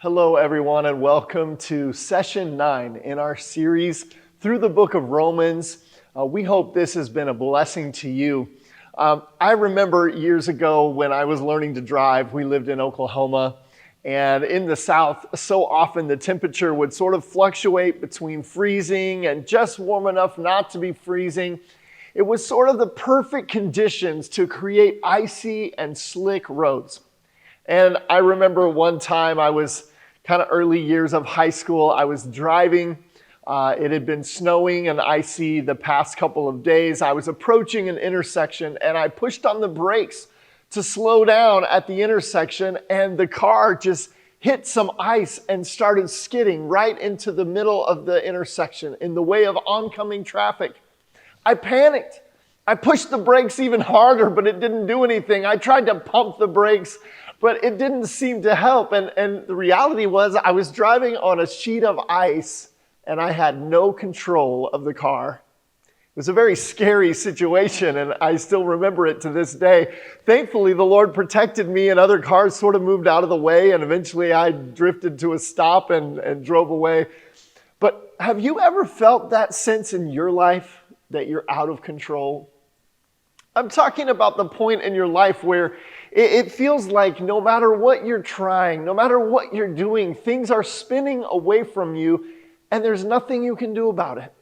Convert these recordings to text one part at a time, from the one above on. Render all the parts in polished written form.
Hello, everyone, and welcome to Session 9 in our series through the book of Romans. We hope this has been a blessing to you. I remember years ago when I was learning to drive, we lived in Oklahoma, and in the South, so often the temperature would sort of fluctuate between freezing and just warm enough not to be freezing. It was sort of the perfect conditions to create icy and slick roads. And I remember one time I was kind of early years of high school. I was driving. It had been snowing and icy the past couple of days. I was approaching an intersection and I pushed on the brakes to slow down at the intersection, and the car just hit some ice and started skidding right into the middle of the intersection in the way of oncoming traffic. I panicked. I pushed the brakes even harder, but it didn't do anything. I tried to pump the brakes, but it didn't seem to help. And the reality was I was driving on a sheet of ice and I had no control of the car. It was a very scary situation, and I still remember it to this day. Thankfully, the Lord protected me and other cars sort of moved out of the way, and eventually I drifted to a stop and drove away. But have you ever felt that sense in your life that you're out of control? I'm talking about the point in your life where it feels like no matter what you're trying, no matter what you're doing, things are spinning away from you and there's nothing you can do about it.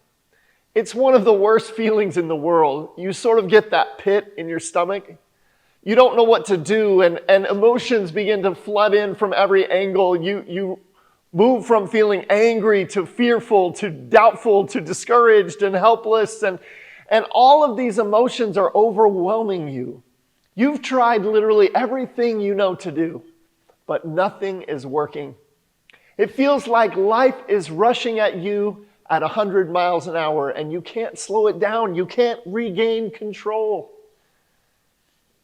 It's one of the worst feelings in the world. You sort of get that pit in your stomach. You don't know what to do, and emotions begin to flood in from every angle. You move from feeling angry to fearful to doubtful to discouraged and helpless, and all of these emotions are overwhelming you. You've tried literally everything you know to do, but nothing is working. It feels like life is rushing at you at 100 miles an hour, and you can't slow it down. You can't regain control.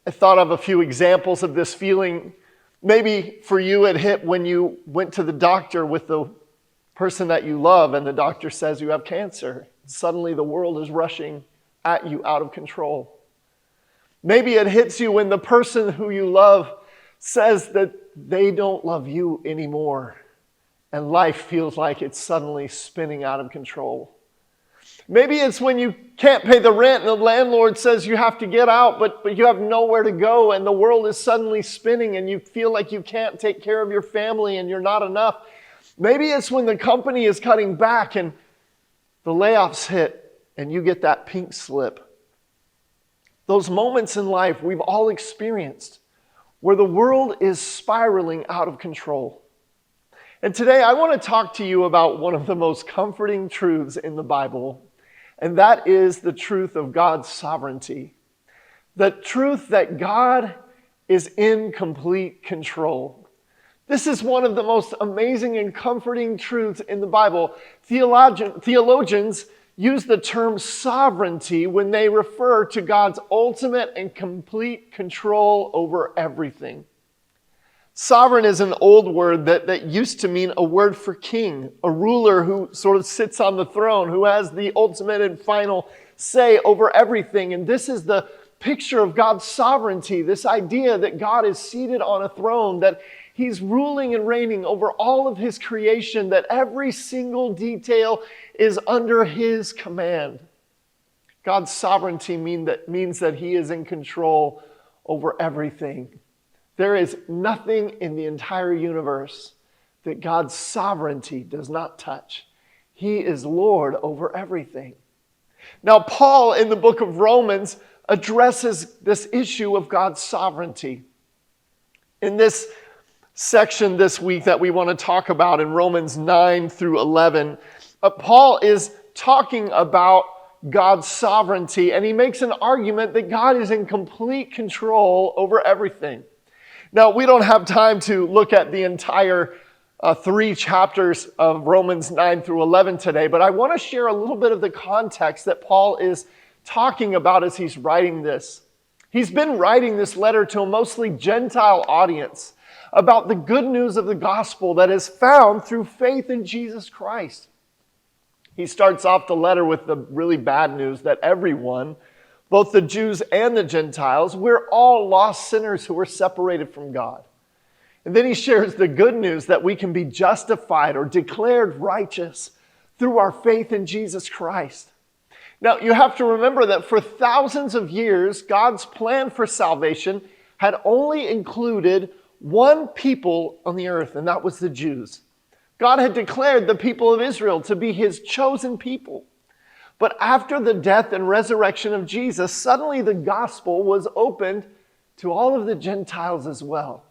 I thought of a few examples of this feeling. Maybe for you it hit when you went to the doctor with the person that you love, and the doctor says you have cancer. Suddenly the world is rushing at you out of control. Maybe it hits you when the person who you love says that they don't love you anymore, and life feels like it's suddenly spinning out of control. Maybe it's when you can't pay the rent and the landlord says you have to get out, but you have nowhere to go, and the world is suddenly spinning and you feel like you can't take care of your family and you're not enough. Maybe it's when the company is cutting back and the layoffs hit and you get that pink slip. Those moments in life we've all experienced where the world is spiraling out of control. And today I want to talk to you about one of the most comforting truths in the Bible, and that is the truth of God's sovereignty. The truth that God is in complete control. This is one of the most amazing and comforting truths in the Bible. Theologians use the term sovereignty when they refer to God's ultimate and complete control over everything. Sovereign is an old word that used to mean a word for king, a ruler who sort of sits on the throne, who has the ultimate and final say over everything. And this is the picture of God's sovereignty, this idea that God is seated on a throne, that He's ruling and reigning over all of His creation, that every single detail is under His command. God's sovereignty means that He is in control over everything. There is nothing in the entire universe that God's sovereignty does not touch. He is Lord over everything. Now, Paul in the book of Romans addresses this issue of God's sovereignty. In this section this week that we want to talk about in Romans 9 through 11, Paul is talking about God's sovereignty, and he makes an argument that God is in complete control over everything. Now, we don't have time to look at the entire 3 chapters of Romans 9 through 11 today, but I want to share a little bit of the context that Paul is talking about as he's writing this. He's been writing this letter to a mostly Gentile audience about the good news of the gospel that is found through faith in Jesus Christ. He starts off the letter with the really bad news that everyone, both the Jews and the Gentiles, we're all lost sinners who were separated from God. And then he shares the good news that we can be justified or declared righteous through our faith in Jesus Christ. Now, you have to remember that for thousands of years, God's plan for salvation had only included one people on the earth, and that was the Jews. God had declared the people of Israel to be his chosen people. But after the death and resurrection of Jesus, suddenly the gospel was opened to all of the Gentiles as well.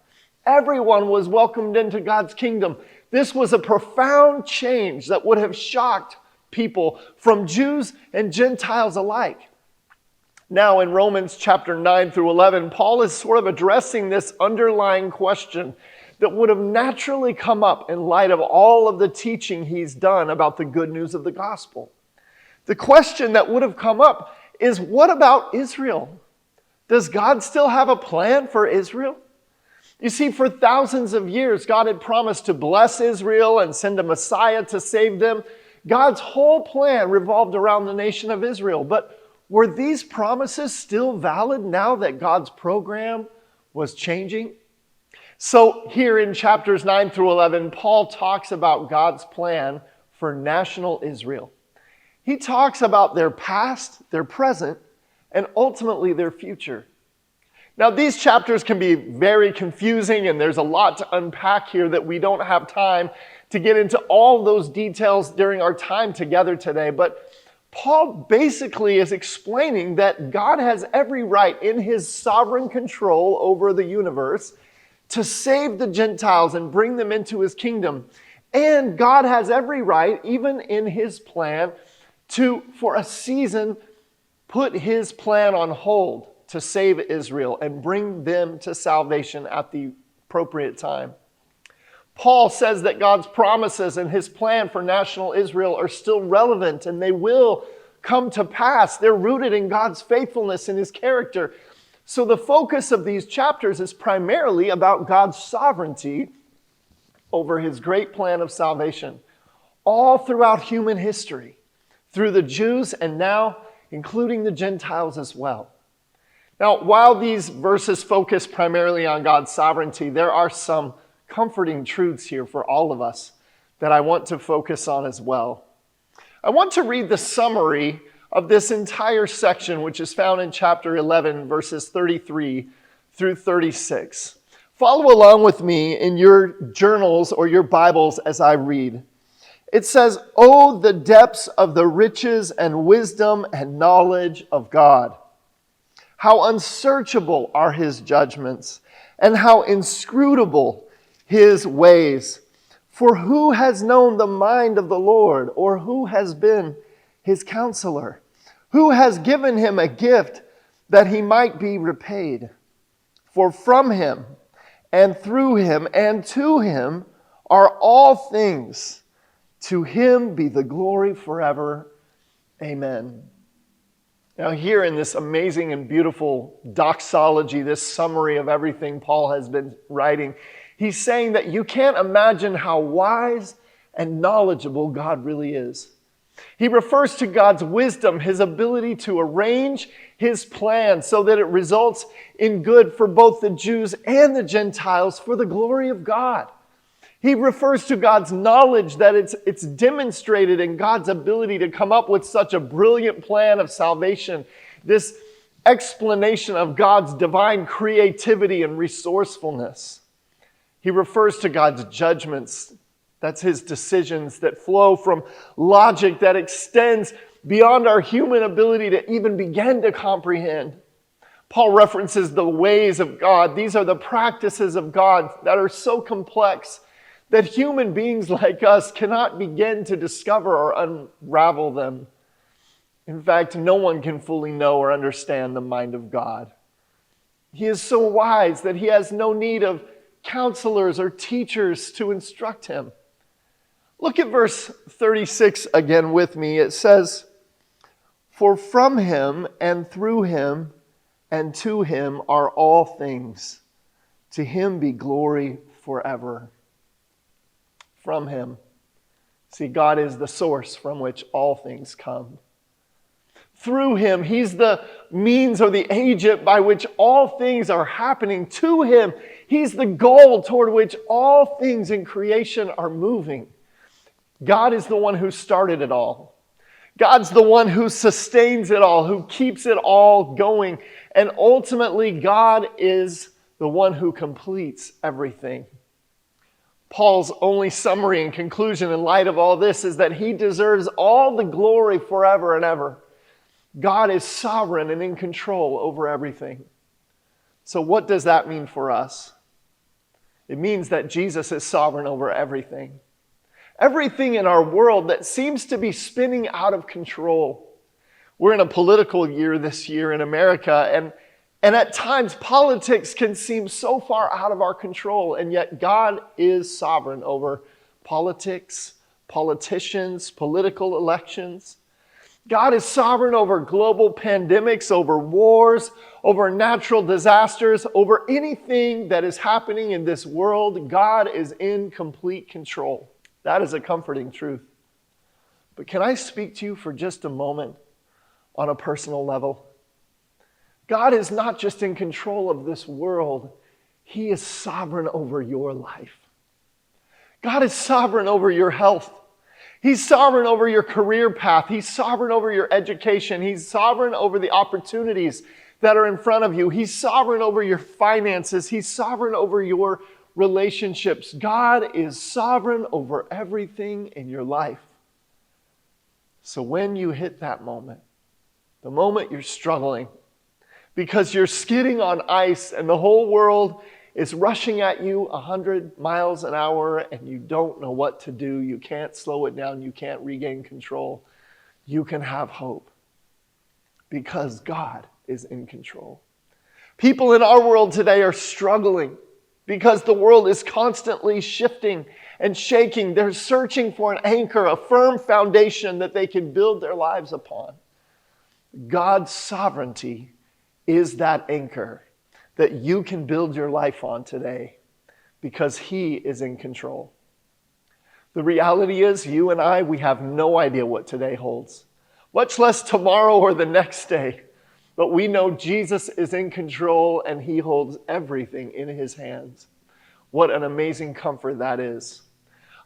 Everyone was welcomed into God's kingdom. This was a profound change that would have shocked people from Jews and Gentiles alike. Now in Romans chapter 9 through 11, Paul is sort of addressing this underlying question that would have naturally come up in light of all of the teaching he's done about the good news of the gospel. The question that would have come up is, what about Israel? Does God still have a plan for Israel? You see, for thousands of years, God had promised to bless Israel and send a Messiah to save them. God's whole plan revolved around the nation of Israel. But were these promises still valid now that God's program was changing? So here in chapters 9 through 11, Paul talks about God's plan for national Israel. He talks about their past, their present, and ultimately their future. Now, these chapters can be very confusing, and there's a lot to unpack here that we don't have time to get into all those details during our time together today. But Paul basically is explaining that God has every right in his sovereign control over the universe to save the Gentiles and bring them into his kingdom. And God has every right, even in his plan, to, for a season, put his plan on hold to save Israel and bring them to salvation at the appropriate time. Paul says that God's promises and his plan for national Israel are still relevant and they will come to pass. They're rooted in God's faithfulness and his character. So the focus of these chapters is primarily about God's sovereignty over his great plan of salvation, all throughout human history, through the Jews and now including the Gentiles as well. Now, while these verses focus primarily on God's sovereignty, there are some comforting truths here for all of us that I want to focus on as well. I want to read the summary of this entire section, which is found in chapter 11, verses 33 through 36. Follow along with me in your journals or your Bibles as I read. It says, "Oh, the depths of the riches and wisdom and knowledge of God! How unsearchable are his judgments, and how inscrutable his ways. For who has known the mind of the Lord, or who has been his counselor? Who has given him a gift that he might be repaid? For from him, and through him, and to him are all things. To him be the glory forever. Amen." Now here in this amazing and beautiful doxology, this summary of everything Paul has been writing, he's saying that you can't imagine how wise and knowledgeable God really is. He refers to God's wisdom, his ability to arrange his plan so that it results in good for both the Jews and the Gentiles for the glory of God. He refers to God's knowledge that it's demonstrated in God's ability to come up with such a brilliant plan of salvation, this explanation of God's divine creativity and resourcefulness. He refers to God's judgments, that's his decisions that flow from logic that extends beyond our human ability to even begin to comprehend. Paul references the ways of God. These are the practices of God that are so complex that human beings like us cannot begin to discover or unravel them. In fact, no one can fully know or understand the mind of God. He is so wise that he has no need of counselors or teachers to instruct him. Look at verse 36 again with me. It says, "For from him and through him and to him are all things. To him be glory forever." From him. See, God is the source from which all things come. through him. He's the means or the agent by which all things are happening to him. He's the goal toward which all things in creation are moving. God is the one who started it all. God's the one who sustains it all, who keeps it all going. And ultimately, God is the one who completes everything. Paul's only summary and conclusion in light of all this is that he deserves all the glory forever and ever. God is sovereign and in control over everything. So what does that mean for us? It means that Jesus is sovereign over everything. Everything in our world that seems to be spinning out of control. We're in a political year this year in America, and at times politics can seem so far out of our control, and yet God is sovereign over politics, politicians, political elections. God is sovereign over global pandemics, over wars, over natural disasters, over anything that is happening in this world. God is in complete control. That is a comforting truth. But can I speak to you for just a moment on a personal level? God is not just in control of this world. He is sovereign over your life. God is sovereign over your health. He's sovereign over your career path. He's sovereign over your education. He's sovereign over the opportunities that are in front of you. He's sovereign over your finances. He's sovereign over your relationships. God is sovereign over everything in your life. So when you hit that moment, the moment you're struggling, because you're skidding on ice and the whole world is rushing at you 100 miles an hour and you don't know what to do, you can't slow it down, you can't regain control, you can have hope because God is in control. People in our world today are struggling because the world is constantly shifting and shaking. They're searching for an anchor, a firm foundation that they can build their lives upon. God's sovereignty is that anchor that you can build your life on today because He is in control. The reality is, you and I, we have no idea what today holds, much less tomorrow or the next day. But we know Jesus is in control and He holds everything in His hands. What an amazing comfort that is.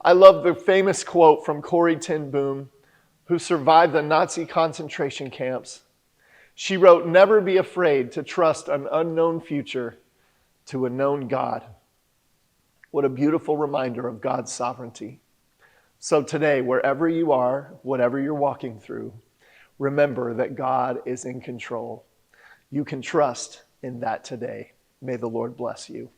I love the famous quote from Corrie ten Boom, who survived the Nazi concentration camps. She wrote, "Never be afraid to trust an unknown future to a known God." What a beautiful reminder of God's sovereignty. So today, wherever you are, whatever you're walking through, remember that God is in control. You can trust in that today. May the Lord bless you.